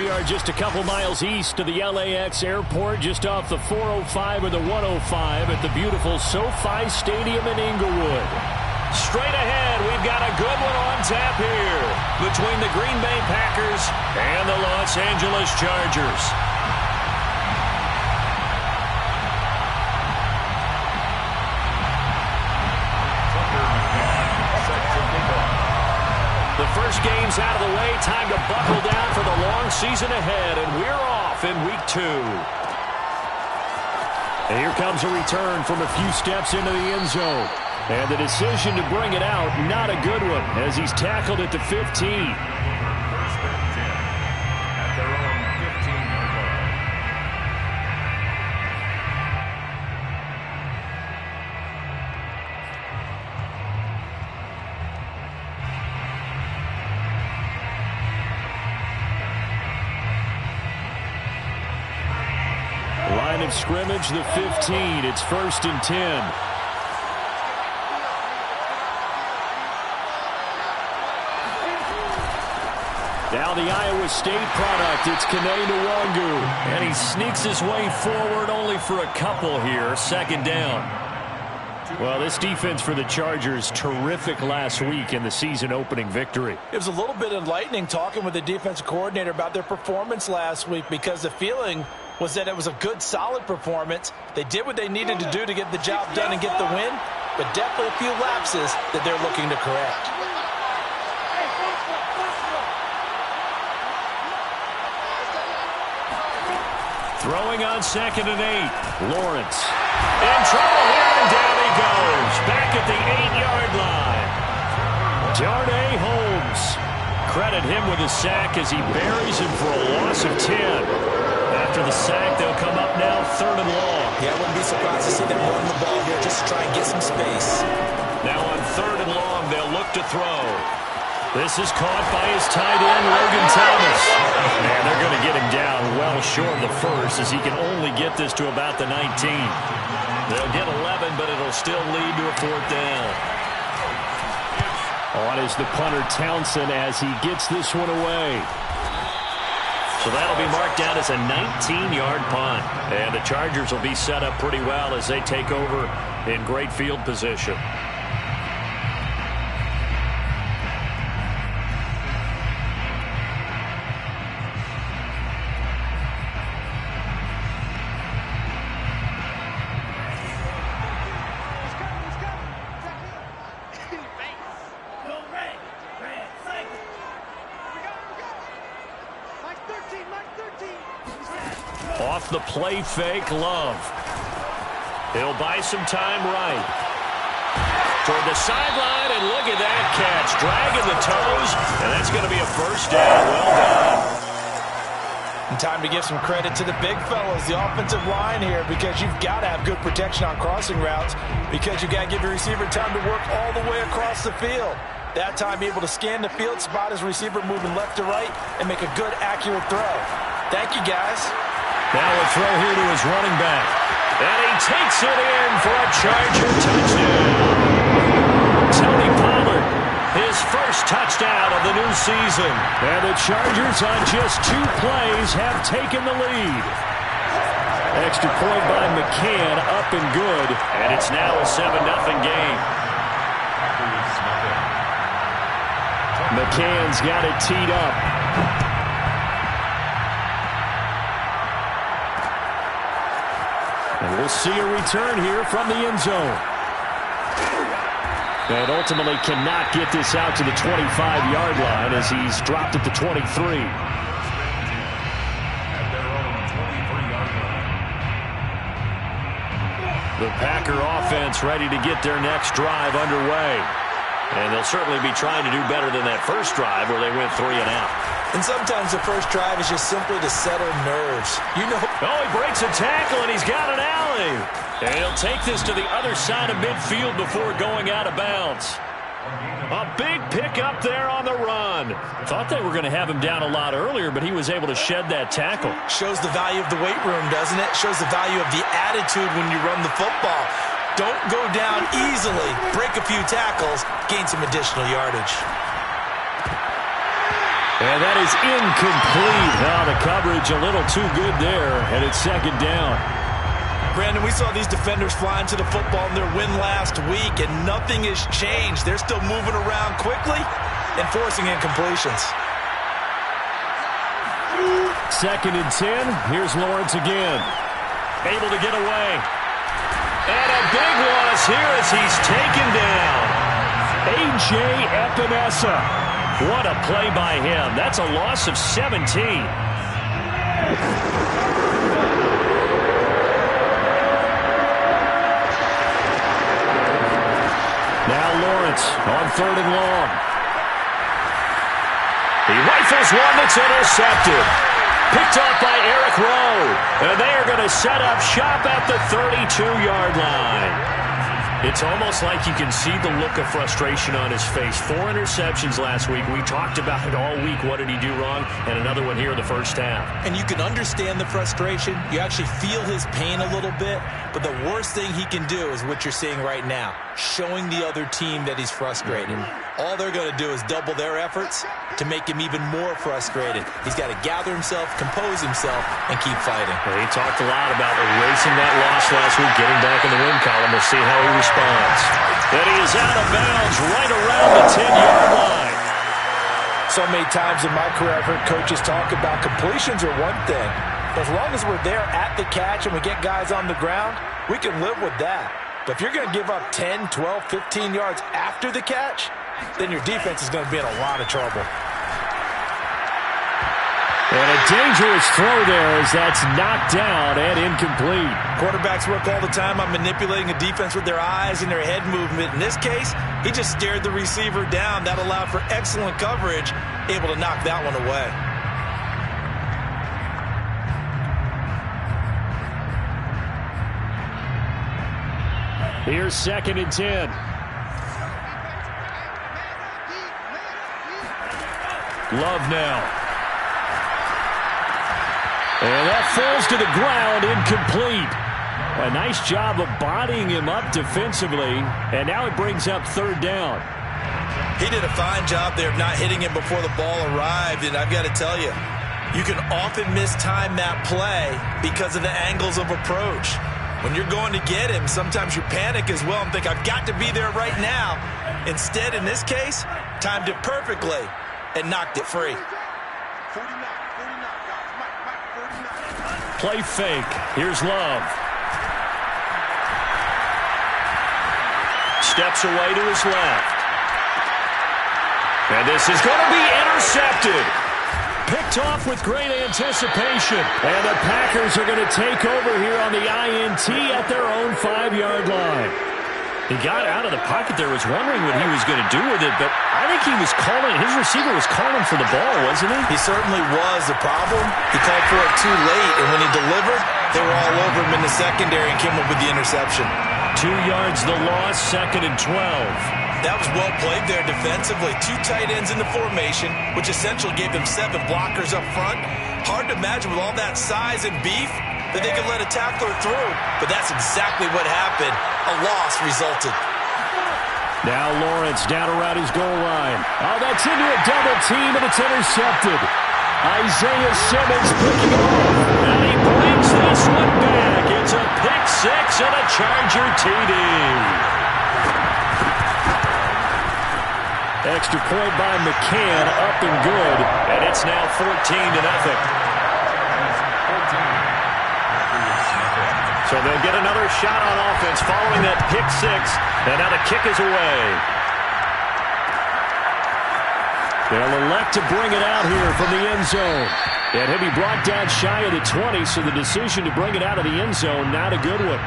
We are just a couple miles east of the LAX airport, just off the 405 or the 105 at the beautiful SoFi Stadium in Inglewood. Straight ahead, we've got a good one on tap here between the Green Bay Packers and the Los Angeles Chargers. The first game's out of the way. Time to buckle down for the long season ahead, and we're off in week 2. And here comes a return from a few steps into the end zone. And the decision to bring it out, not a good one, as he's tackled at the 15. Line of scrimmage, the 15. It's 1st and 10. Now the Iowa State product, it's Kene Nwangu. And he sneaks his way forward only for a couple here. 2nd down. Well, this defense for the Chargers, terrific last week in the season-opening victory. It was a little bit enlightening talking with the defensive coordinator about their performance last week, because the feeling was that it was a good, solid performance. They did what they needed to do to get the job done and get the win, but definitely a few lapses that they're looking to correct. Throwing on 2nd and 8. Lawrence. In trouble here, and down he goes. Back at the 8-yard line. Darnay Holmes. Credit him with a sack as he buries him for a loss of 10. After the sack, they'll come up now 3rd and long. Yeah, I wouldn't be surprised to see them run the ball here just to try and get some space. Now on 3rd and long, they'll look to throw. This is caught by his tight end, Logan Thomas. And they're going to get him down well short of the first, as he can only get this to about the 19. They'll get 11, but it'll still lead to a 4th down. On is the punter Townsend as he gets this one away. So that'll be marked down as a 19-yard punt. And the Chargers will be set up pretty well as they take over in great field position. Off the play fake, Love. He'll buy some time right. Toward the sideline, and look at that catch. Dragging the toes, and that's going to be a 1st down. Well done. And time to give some credit to the big fellas, the offensive line here, because you've got to have good protection on crossing routes, because you've got to give your receiver time to work all the way across the field. That time, be able to scan the field, spot his receiver moving left to right, and make a good, accurate throw. Thank you, guys. Now a throw here to his running back. And he takes it in for a Charger touchdown. Tony Pollard, his first touchdown of the new season. And the Chargers on just 2 plays have taken the lead. Extra point by McCann, up and good. And it's now a 7-0 game. McCann's got it teed up. And we'll see a return here from the end zone. And ultimately cannot get this out to the 25-yard line as he's dropped at the 23. The Packer offense ready to get their next drive underway. And they'll certainly be trying to do better than that first drive where they went 3 and out. And sometimes the first drive is just simply to settle nerves. You know. Oh, he breaks a tackle, and he's got an alley. And he'll take this to the other side of midfield before going out of bounds. A big pickup there on the run. Thought they were going to have him down a lot earlier, but he was able to shed that tackle. Shows the value of the weight room, doesn't it? Shows the value of the attitude when you run the football. Don't go down easily. Break a few tackles. Gain some additional yardage. And that is incomplete. Now the coverage a little too good there, and it's second down. Brandon, we saw these defenders flying to the football in their win last week, and nothing has changed. They're still moving around quickly and forcing incompletions. 2nd and 10. Here's Lawrence again. Able to get away. And a big loss here as he's taken down. A.J. Epinesa. What a play by him. That's a loss of 17. Now Lawrence on 3rd and long. He rifles one that's intercepted. Picked off by Eric Rowe. And they are going to set up shop at the 32-yard line. It's almost like you can see the look of frustration on his face. 4 interceptions last week. We talked about it all week. What did he do wrong? And another one here in the first half. And you can understand the frustration. You actually feel his pain a little bit. But the worst thing he can do is what you're seeing right now, showing the other team that he's frustrated. All they're going to do is double their efforts to make him even more frustrated. He's got to gather himself, compose himself, and keep fighting. Well, he talked a lot about erasing that loss last week, getting back in the win column. We'll see how he responds. And he is out of bounds right around the 10-yard line. So many times in my career, I've heard coaches talk about completions are one thing. As long as we're there at the catch and we get guys on the ground, we can live with that. But if you're going to give up 10, 12, 15 yards after the catch, then your defense is going to be in a lot of trouble. And a dangerous throw there as that's knocked down and incomplete. Quarterbacks work all the time on manipulating a defense with their eyes and their head movement. In this case, he just stared the receiver down. That allowed for excellent coverage, able to knock that one away. Here's 2nd and 10. Love now. And that falls to the ground, incomplete. A nice job of bodying him up defensively, and now it brings up 3rd down. He did a fine job there of not hitting him before the ball arrived, and I've got to tell you, you can often mistime that play because of the angles of approach. When you're going to get him, sometimes you panic as well and think, I've got to be there right now. Instead, in this case, timed it perfectly and knocked it free. Play fake. Here's Love. Steps away to his left. And this is going to be intercepted. Picked off with great anticipation. And the Packers are going to take over here on the INT at their own 5-yard line. He got out of the pocket there, was wondering what he was going to do with it, but I think he was calling, his receiver was calling for the ball, wasn't he? He certainly was. The problem, he called for it too late, and when he delivered, they were all over him in the secondary and came up with the interception. 2 yards the loss, 2nd and 12. That was well played there defensively. 2 tight ends in the formation, which essentially gave them 7 blockers up front. Hard to imagine with all that size and beef that they could let a tackler through, but that's exactly what happened. A loss resulted. Now Lawrence down around his goal line. Oh, that's into a double team, and it's intercepted. Isaiah Simmons picking off, and he brings this one back. It's a pick 6 and a Charger TD. Extra point by McCann, up and good, and it's now 14-0. So they'll get another shot on offense following that pick 6, and now the kick is away. They'll elect to bring it out here from the end zone. And he'll be brought down shy of the 20, so the decision to bring it out of the end zone, not a good one.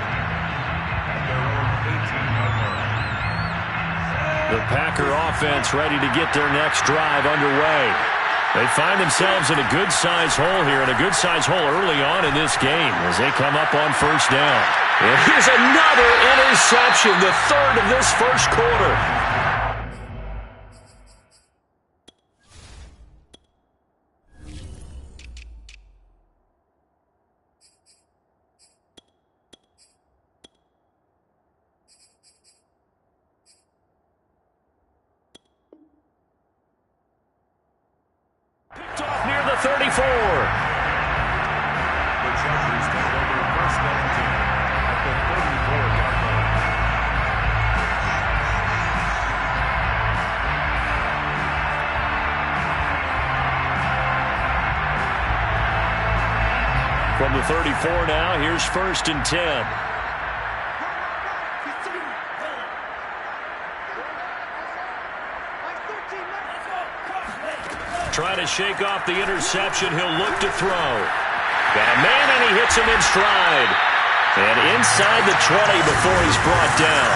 The Packer offense ready to get their next drive underway. They find themselves in a good-sized hole here, and a good-sized hole early on in this game as they come up on 1st down. And here's another interception, the 3rd of this first quarter. 34. The Chargers take over first and 10 at the 34-yard line. From the 34 now, here's first and 10. Trying to shake off the interception. He'll look to throw. Got a man, and he hits him in stride. And inside the 20 before he's brought down.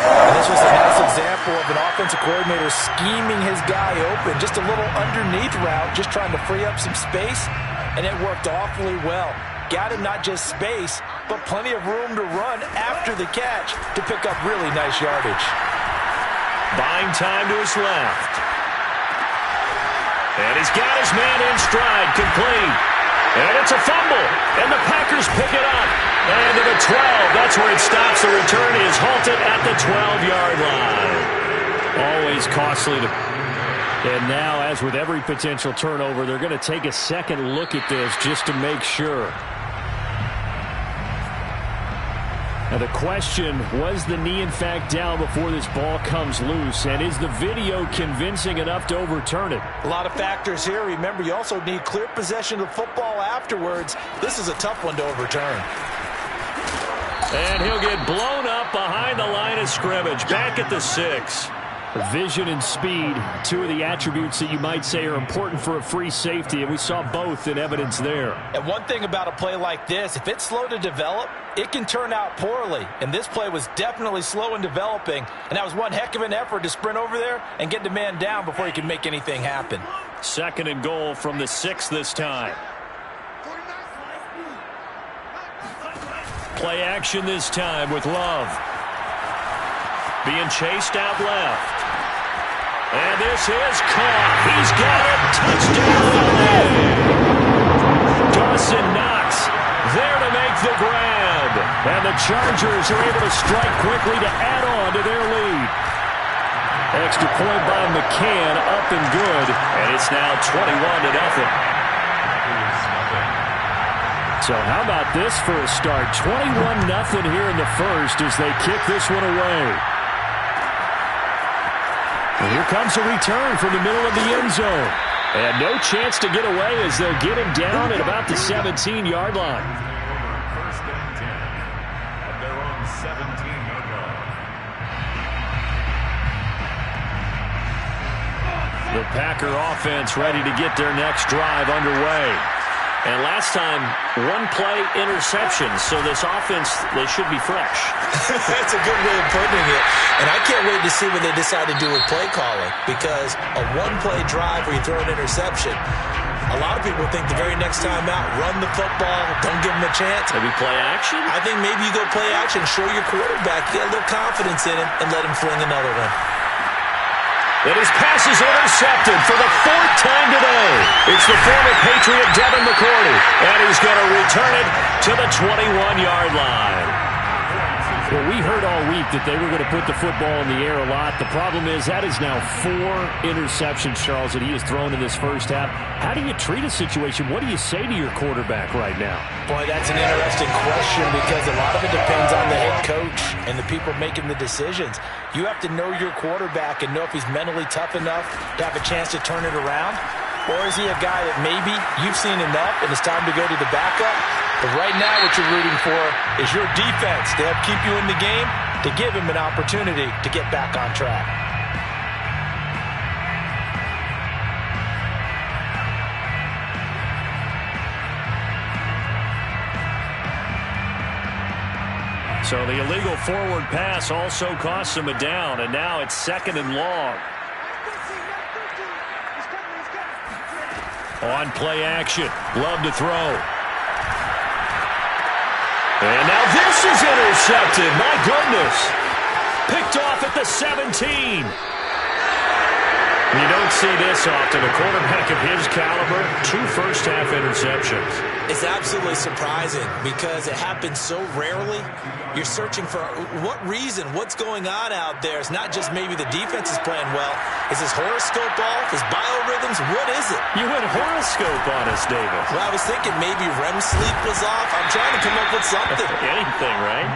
And this was a nice example of an offensive coordinator scheming his guy open. Just a little underneath route, just trying to free up some space, and it worked awfully well. Got him not just space, but plenty of room to run after the catch to pick up really nice yardage. Buying time to his left. And he's got his man in stride, complete. And it's a fumble, and the Packers pick it up. And to the 12, that's where it stops. The return is halted at the 12-yard line. Always costly to... And now, as with every potential turnover, they're going to take a second look at this just to make sure. Now the question, was the knee in fact down before this ball comes loose? And is the video convincing enough to overturn it? A lot of factors here. Remember, you also need clear possession of the football afterwards. This is a tough one to overturn. And he'll get blown up behind the line of scrimmage, back at the 6. Vision and speed, two of the attributes that you might say are important for a free safety, and we saw both in evidence there. And one thing about a play like this, if it's slow to develop, it can turn out poorly. And this play was definitely slow in developing, and that was one heck of an effort to sprint over there and get the man down before he could make anything happen. Second and goal from the 6 this time. Play action this time with Love. Being chased out left. And this is caught. He's got it. Touchdown. Dawson Knox there to make the grab. And the Chargers are able to strike quickly to add on to their lead. Extra point by McCann, up and good. And it's now 21-0. So how about this for a start? 21-0 here in the first as they kick this one away. And here comes a return from the middle of the end zone. And no chance to get away as they'll get him down at about the 17-yard line. First and 10 at their own 17-yard line. The Packer offense ready to get their next drive underway. And last time, one play interception, so this offense, they should be fresh. That's a good way of putting it. And I can't wait to see what they decide to do with play calling, because a one-play drive where you throw an interception, a lot of people think the very next time out, run the football, don't give them a chance. Maybe play action? I think maybe you go play action, show your quarterback, get a little confidence in him, and let him fling another one. And his pass is intercepted for the 4th time today. It's the former Patriot Devin McCourty, and he's going to return it to the 21-yard line. Well, we heard all week that they were going to put the football in the air a lot. The problem is that is now 4 interceptions, Charles, that he has thrown in this first half. How do you treat a situation? What do you say to your quarterback right now? Boy, that's an interesting question because a lot of it depends on the head coach and the people making the decisions. You have to know your quarterback and know if he's mentally tough enough to have a chance to turn it around. Or is he a guy that maybe you've seen enough and it's time to go to the backup? But right now what you're rooting for is your defense to help keep you in the game, to give him an opportunity to get back on track. So the illegal forward pass also costs him a down, and now it's 2nd and long. On play action, Love to throw. And now this is intercepted. My goodness. Picked off at the 17. You don't see this often. A quarterback of his caliber, 2 first-half interceptions. It's absolutely surprising because it happens so rarely. You're searching for what reason, what's going on out there. It's not just maybe the defense is playing well. Is his horoscope off? His biorhythms? What is it? You went horoscope on us, David. Well, I was thinking maybe REM sleep was off. I'm trying to come up with something. Anything, right?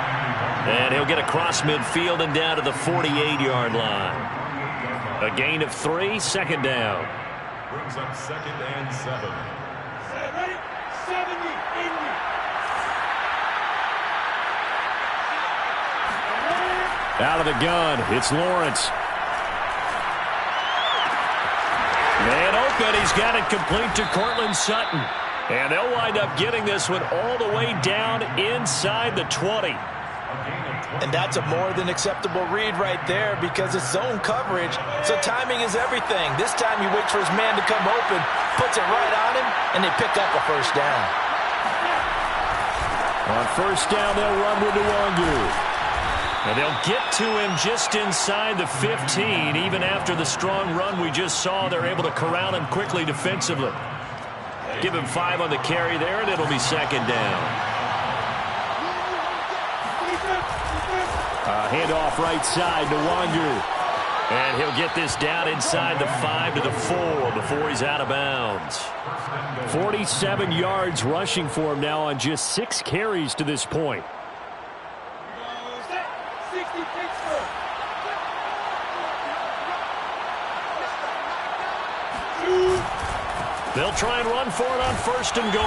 And he'll get across midfield and down to the 48-yard line. A gain of 3, second down. Brings up 2nd and 7. Out of the gun, it's Lawrence. Man open, he's got it complete to Cortland Sutton. And they'll wind up getting this one all the way down inside the 20. And that's a more than acceptable read right there because it's zone coverage, so timing is everything. This time he waits for his man to come open, puts it right on him, and they pick up a first down. On first down, they'll run with Nwangu. And they'll get to him just inside the 15. Even after the strong run we just saw, they're able to corral him quickly defensively. Give him 5 on the carry there, and it'll be second down. Handoff right side to Nwangu. And he'll get this down inside the 5 to the 4 before he's out of bounds. 47 yards rushing for him now on just 6 carries to this point. They'll try and run for it on first and goal.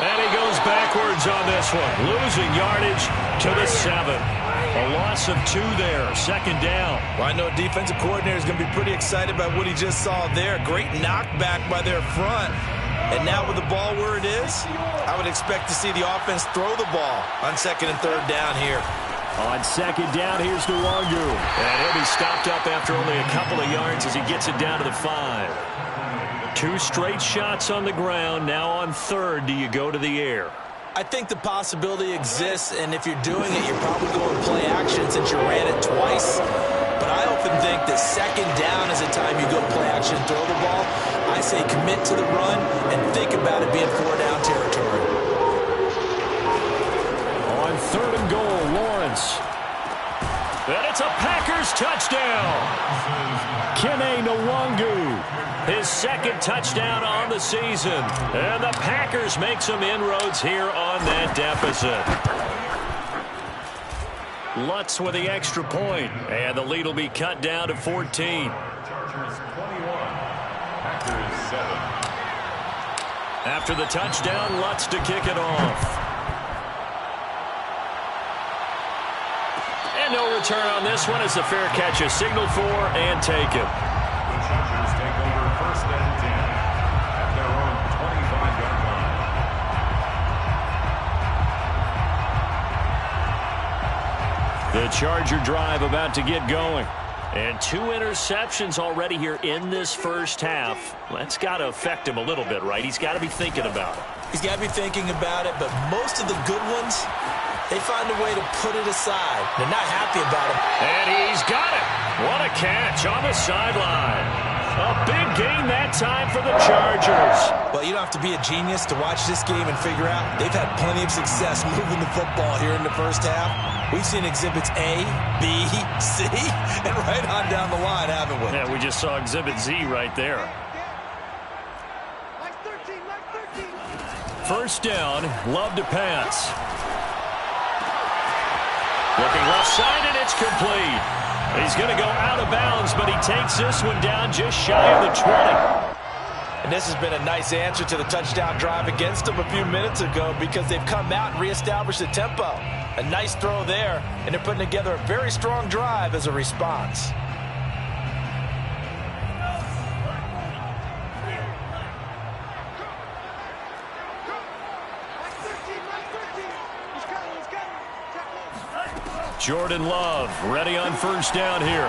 And he goes backwards on this one, losing yardage to the 7. A loss of 2 there, second down. Well, I know defensive coordinator is going to be pretty excited about what he just saw there. Great knockback by their front. And now with the ball where it is, I would expect to see the offense throw the ball on 2nd and 3rd down here. On second down, here's Nwangu. And he'll be stopped up after only a couple of yards as he gets it down to the 5. 2 straight shots on the ground. Now on 3rd, do you go to the air? I think the possibility exists, and if you're doing it, you're probably going play action since you ran it twice. But I often think that second down is the time you go play action and throw the ball. I say commit to the run and think about it being 4-down territory. On 3rd and goal, Lawrence. And it's a Packers touchdown. Kene Nwangu. His 2nd touchdown on the season. And the Packers make some inroads here on that deficit. Lutz with the extra point. And the lead will be cut down to 14. Chargers 21. Packers 7. After the touchdown, Lutz to kick it off. And no return on this one as the fair catch is signaled for and taken. The Chargers take over 1st and 10 at their own 25-yard line. The Charger drive about to get going. And 2 interceptions already here in this first half. That's got to affect him a little bit, right? He's got to be thinking about it. He's got to be thinking about it, but most of the good ones, they find a way to put it aside. They're not happy about it. And he's got it. What a catch on the sideline. A big gain that time for the Chargers. Well, you don't have to be a genius to watch this game and figure out they've had plenty of success moving the football here in the first half. We've seen exhibits A, B, C, and right on down the line, haven't we? Yeah, we just saw exhibit Z right there. First down, Love to pass. Looking left side, and it's complete. He's going to go out of bounds, but he takes this one down just shy of the 20. And this has been a nice answer to the touchdown drive against them a few minutes ago because they've come out and reestablished the tempo. A nice throw there, and they're putting together a very strong drive as a response. Jordan Love ready on first down here.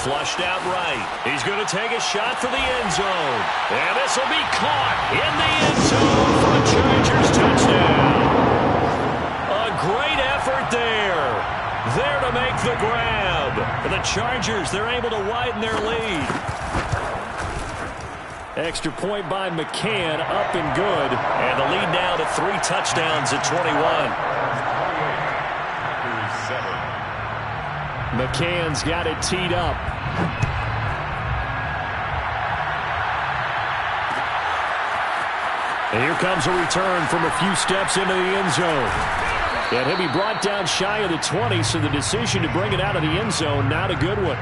Flushed out right. He's going to take a shot for the end zone. And this will be caught in the end zone for a Chargers touchdown. A great effort there. To make the grab. The Chargers, they're able to widen their lead. Extra point by McCann, up and good. And the lead now to 3 touchdowns at 21. McCann's got it teed up. And here comes a return from a few steps into the end zone. And he'll be brought down shy of the 20, so the decision to bring it out of the end zone, not a good one.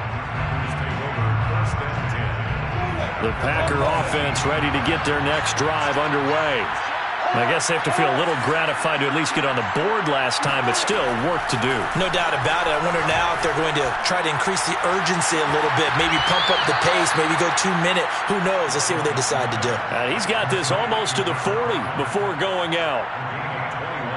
The Packer offense ready to get their next drive underway. I guess they have to feel a little gratified to at least get on the board last time, but still work to do. No doubt about it. I wonder now if they're going to try to increase the urgency a little bit, maybe pump up the pace, maybe go 2-minute. Who knows? Let's see what they decide to do. He's got this almost to the 40 before going out.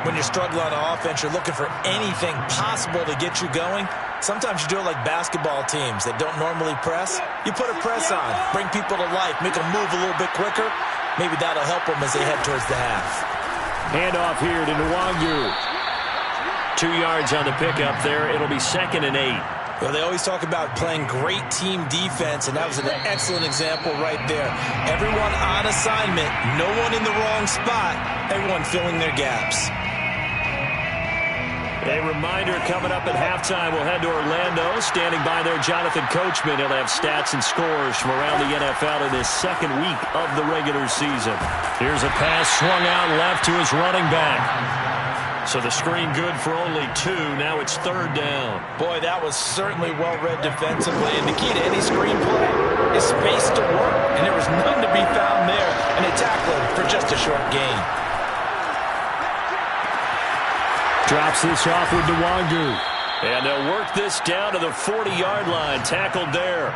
When you're struggling on offense, you're looking for anything possible to get you going. Sometimes you do it like basketball teams that don't normally press. You put a press on, bring people to life, make them move a little bit quicker. Maybe that'll help them as they head towards the half. Handoff here to Nwangu. 2 yards on the pickup there. It'll be 2nd and 8. Well, they always talk about playing great team defense, and that was an excellent example right there. Everyone on assignment, no one in the wrong spot, everyone filling their gaps. A reminder coming up at halftime, we'll head to Orlando. Standing by there, Jonathan Coachman. He'll have stats and scores from around the NFL in this second week of the regular season. Here's a pass swung out left to his running back. So the screen good for only 2. Now it's 3rd down. Boy, that was certainly well-read defensively. And the key to any screen play is space to work. And there was none to be found there. And they tackled for just a short gain. Drops this off with Nwangu. And they'll work this down to the 40-yard line. Tackled there.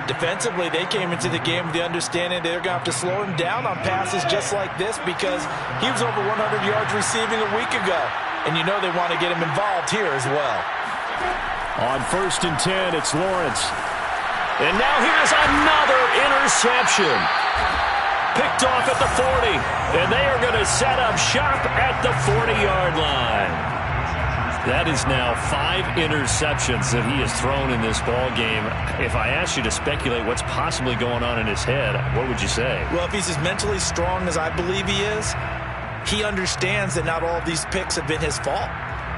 Defensively, they came into the game with the understanding they're going to have to slow him down on passes just like this because he was over 100 yards receiving a week ago. And you know they want to get him involved here as well. On 1st and 10, it's Lawrence. And now here's another interception. Picked off at the 40. And they are going to set up shop at the 40-yard line. That is now 5 interceptions that he has thrown in this ball game. If I asked you to speculate what's possibly going on in his head, what would you say? Well, if he's as mentally strong as I believe he is, he understands that not all of these picks have been his fault.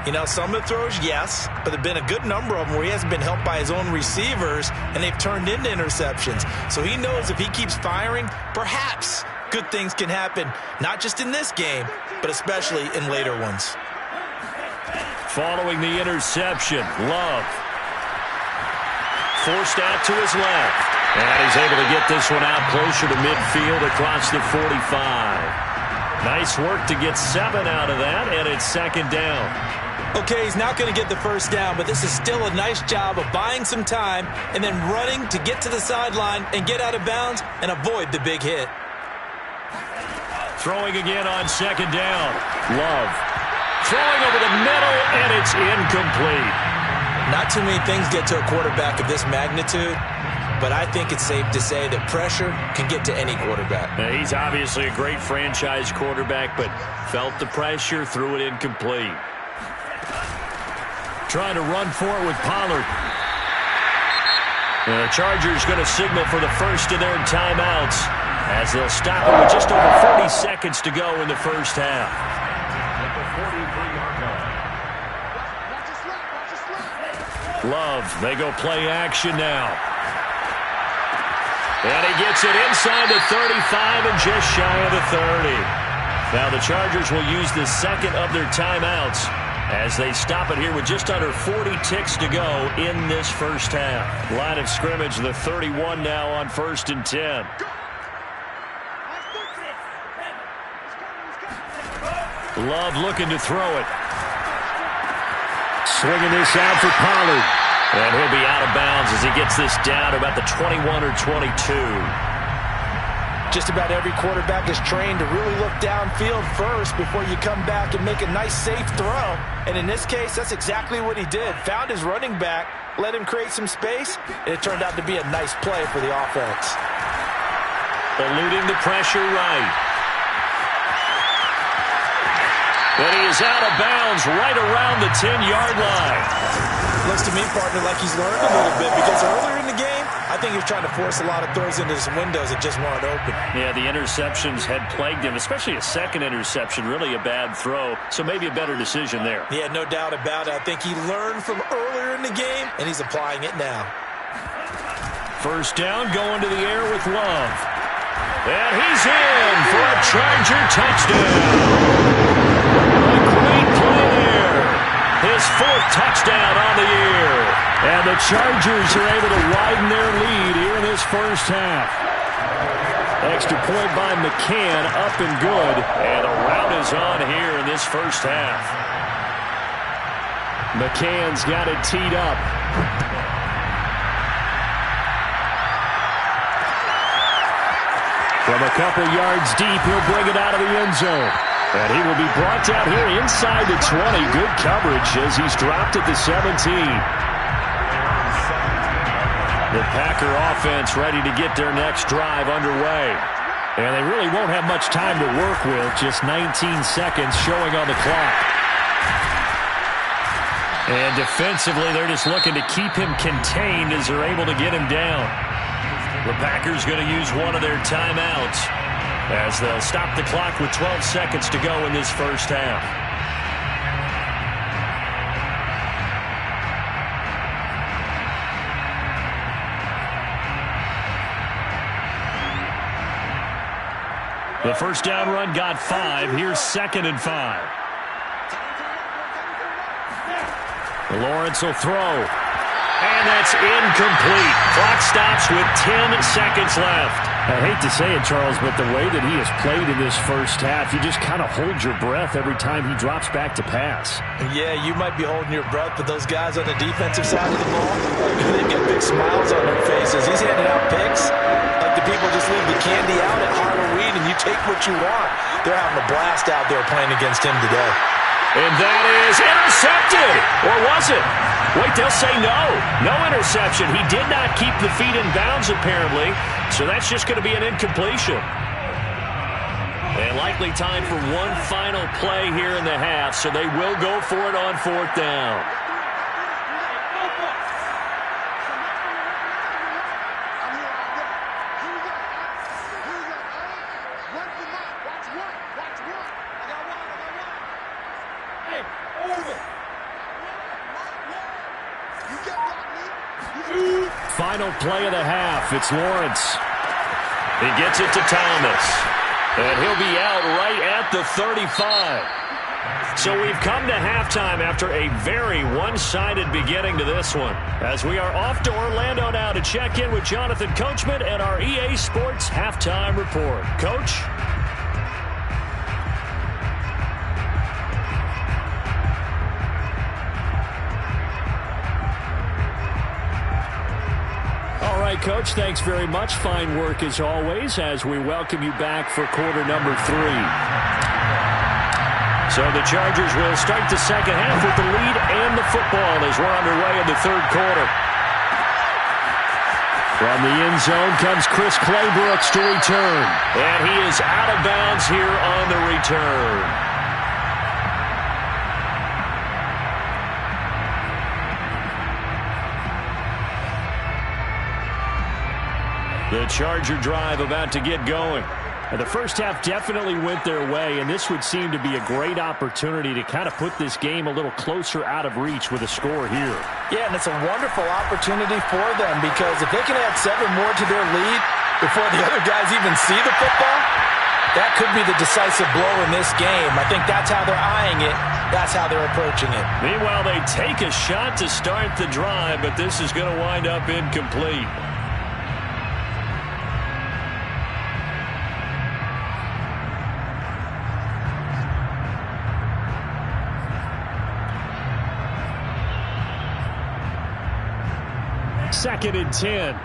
You know, some of the throws, yes, but there have been a good number of them where he hasn't been helped by his own receivers, and they've turned into interceptions. So he knows if he keeps firing, perhaps good things can happen, not just in this game, but especially in later ones. Following the interception, Love. Forced out to his left. And he's able to get this one out closer to midfield across the 45. Nice work to get 7 out of that, and it's 2nd down. Okay, he's not going to get the 1st down, but this is still a nice job of buying some time and then running to get to the sideline and get out of bounds and avoid the big hit. Throwing again on 2nd down. Love. Throwing over the middle, and it's incomplete. Not too many things get to a quarterback of this magnitude, but I think it's safe to say that pressure can get to any quarterback. Now, he's obviously a great franchise quarterback, but felt the pressure, threw it incomplete. Trying to run for it with Pollard. And the Chargers going to signal for the first of their timeouts as they'll stop it with just over 40 seconds to go in the first half. Love, they go play action now. And he gets it inside the 35 and just shy of the 30. Now the Chargers will use the 2nd of their timeouts as they stop it here with just under 40 ticks to go in this first half. Line of scrimmage, the 31 now on 1st and 10. Love looking to throw it. Swinging this out for Pollard. And he'll be out of bounds as he gets this down to about the 21 or 22. Just about every quarterback is trained to really look downfield first before you come back and make a nice, safe throw. And in this case, that's exactly what he did. Found his running back, let him create some space, and it turned out to be a nice play for the offense. Eluding the pressure right. But he is out of bounds right around the 10-yard line. Looks to me, partner, like he's learned a little bit because earlier in the game, I I think he was trying to force a lot of throws into some windows that just weren't open. Yeah, the interceptions had plagued him, especially a second interception, really a bad throw. So maybe a better decision there. Yeah, no doubt about it. I think he learned from earlier in the game, and he's applying it now. First down, going to the air with Love. And he's in for a Charger touchdown. A great play there. His fourth touchdown on the year. And the Chargers are able to widen their lead here in this first half. Extra point by McCann, up and good. And a rout is on here in this first half. McCann's got it teed up. From a couple yards deep, he'll bring it out of the end zone. And he will be brought down here inside the 20. Good coverage as he's dropped at the 17. The Packer offense ready to get their next drive underway. And they really won't have much time to work with. Just 19 seconds showing on the clock. And defensively, they're just looking to keep him contained as they're able to get him down. The Packers going to use one of their timeouts as they'll stop the clock with 12 seconds to go in this first half. The first down run got 5. Here's 2nd and 5. Lawrence will throw. And that's incomplete. Clock stops with 10 seconds left. I hate to say it, Charles, but the way that he has played in this first half, you just kind of hold your breath every time he drops back to pass. Yeah, you might be holding your breath, but those guys on the defensive side of the ball, they've got big smiles on their faces. He's handing out picks like the people just leave the candy out at Halloween and you take what you want. They're having a blast out there playing against him today. And that is intercepted. Or was it? Wait, they'll say no. No interception. He did not keep the feet in bounds, apparently. So that's just going to be an incompletion. And likely time for one final play here in the half. So they will go for it on 4th down. Final play of the half. It's Lawrence. He gets it to Thomas. And he'll be out right at the 35. So we've come to halftime after a very one-sided beginning to this one. As we are off to Orlando now to check in with Jonathan Coachman and our EA Sports Halftime Report. Coach? All right, Coach, thanks very much. Fine work as always as we welcome you back for quarter number 3. So the Chargers will start the second half with the lead and the football as we're underway in the 3rd quarter. From the end zone comes Chris Claybrooks to return. And he is out of bounds here on the return. The Charger drive about to get going. And the first half definitely went their way, and this would seem to be a great opportunity to kind of put this game a little closer out of reach with a score here. Yeah, and it's a wonderful opportunity for them because if they can add 7 more to their lead before the other guys even see the football, that could be the decisive blow in this game. I think that's how they're eyeing it. That's how they're approaching it. Meanwhile, they take a shot to start the drive, but this is going to wind up incomplete. Second and 10.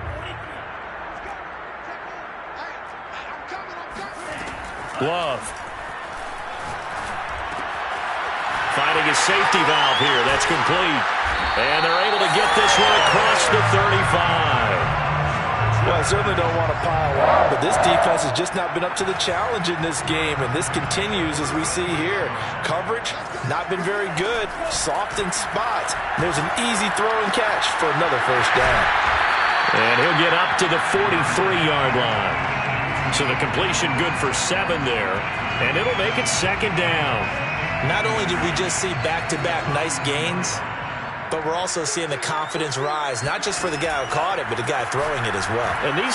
Love. Finding a safety valve here. That's complete. And they're able to get this one across the 35. Well, I certainly don't want to pile on, but this defense has just not been up to the challenge in this game, and this continues as we see here. Coverage, not been very good. Soft in spots. There's an easy throw and catch for another first down. And he'll get up to the 43-yard line. So the completion good for 7 there. And it'll make it 2nd down. Not only did we just see back-to-back nice gains, but we're also seeing the confidence rise, not just for the guy who caught it, but the guy throwing it as well. And these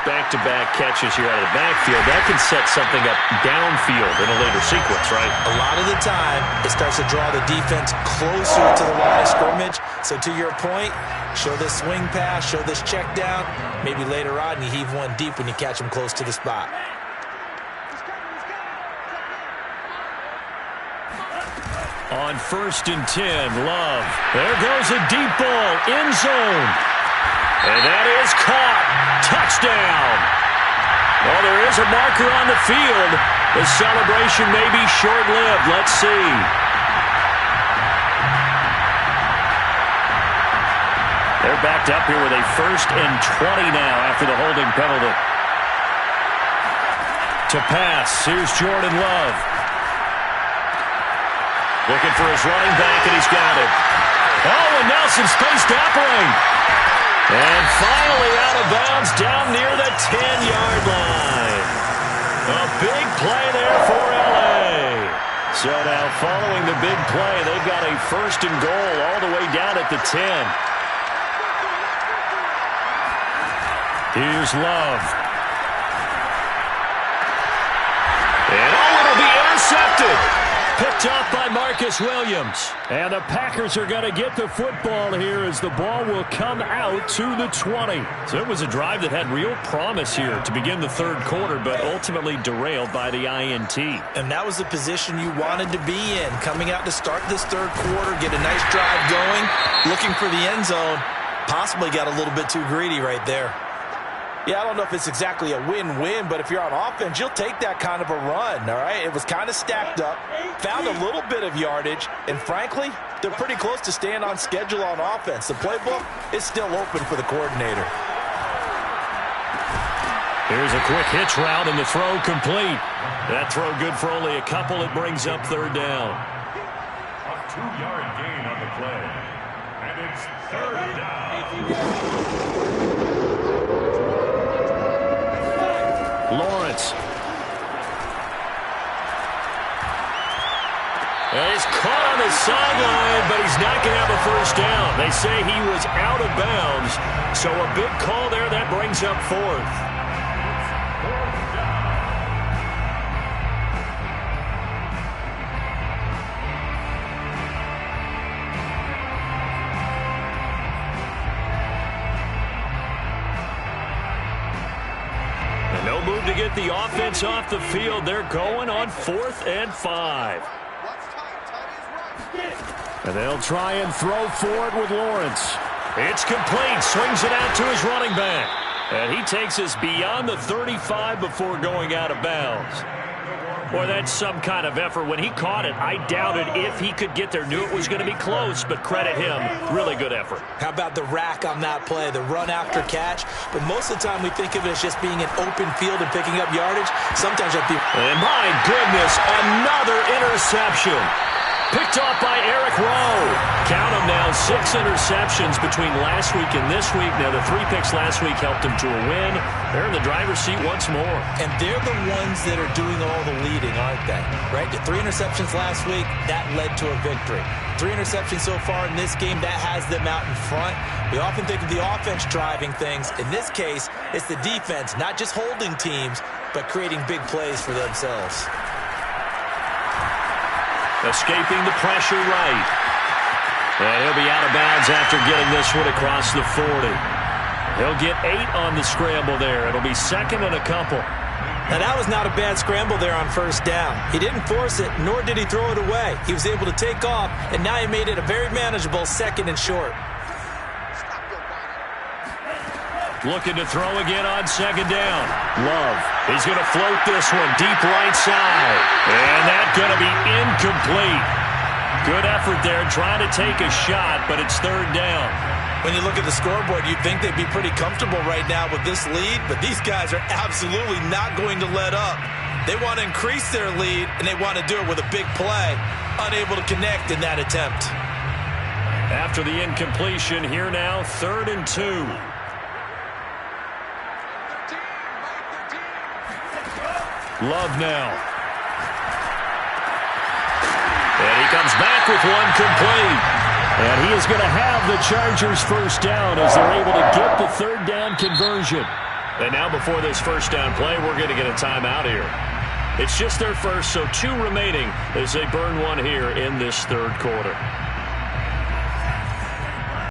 back-to-back catches here out of the backfield, that can set something up downfield in a later sequence, right? A lot of the time, it starts to draw the defense closer to the line of scrimmage. So to your point, show this swing pass, show this check down. Maybe later on, you heave one deep when you catch them close to the spot. On 1st and 10, Love. There goes a deep ball, end zone. And that is caught. Touchdown. Well, there is a marker on the field. The celebration may be short-lived. Let's see. They're backed up here with a 1st and 20 now after the holding penalty. To pass, here's Jordan Love. Looking for his running back, and he's got it. Oh, and Nelson spaced operate. And finally out of bounds down near the 10-yard line. A big play there for L.A. So now following the big play, they've got a 1st and goal all the way down at the 10. Here's Love. And it'll be intercepted. Picked off by Marcus Williams. And the Packers are going to get the football here as the ball will come out to the 20. So it was a drive that had real promise here to begin the 3rd quarter, but ultimately derailed by the INT. And that was the position you wanted to be in. Coming out to start this 3rd quarter, get a nice drive going, looking for the end zone. Possibly got a little bit too greedy right there. Yeah, I don't know if it's exactly a win-win, but if you're on offense, you'll take that kind of a run, all right? It was kind of stacked up, found a little bit of yardage, and frankly, they're pretty close to staying on schedule on offense. The playbook is still open for the coordinator. Here's a quick hitch route, and the throw complete. That throw good for only a couple. It brings up 3rd down. A 2-yard gain on the play. And it's 3rd down. Lawrence. And he's caught on the sideline, but he's not going to have a 1st down. They say he was out of bounds, so a big call there. That brings up 4th. No move to get the offense off the field. They're going on 4th and 5. And they'll try and throw for it with Lawrence. It's complete. Swings it out to his running back. And he takes us beyond the 35 before going out of bounds. Boy, that's some kind of effort. When he caught it, I doubted if he could get there. Knew it was going to be close, but credit him. Really good effort. How about the rack on that play, the run after catch? But most of the time we think of it as just being an open field and picking up yardage. Sometimes I think... And my goodness, another interception. Picked off by Eric Rowe. Count them now, 6 interceptions between last week and this week. Now, the 3 picks last week helped him to a win. They're in the driver's seat once more. And they're the ones that are doing all the leading, aren't they? Right? The 3 interceptions last week, that led to a victory. 3 interceptions so far in this game, that has them out in front. We often think of the offense driving things. In this case, it's the defense, not just holding teams, but creating big plays for themselves. Escaping the pressure right. And he'll be out of bounds after getting this one across the 40. He'll get 8 on the scramble there. It'll be 2nd and a couple. Now, that was not a bad scramble there on 1st down. He didn't force it, nor did he throw it away. He was able to take off, and now he made it a very manageable 2nd and short. Looking to throw again on 2nd down. Love. He's going to float this one deep right side. And that's going to be incomplete. Good effort there trying to take a shot, but it's 3rd down. When you look at the scoreboard, you'd think they'd be pretty comfortable right now with this lead, but these guys are absolutely not going to let up. They want to increase their lead, and they want to do it with a big play. Unable to connect in that attempt. After the incompletion, here now, 3rd and 2. Love now. And he comes back with one complete. And he is going to have the Chargers first down as they're able to get the third down conversion. And now before this first down play, we're going to get a timeout here. It's just their first, so 2 remaining as they burn one here in this third quarter.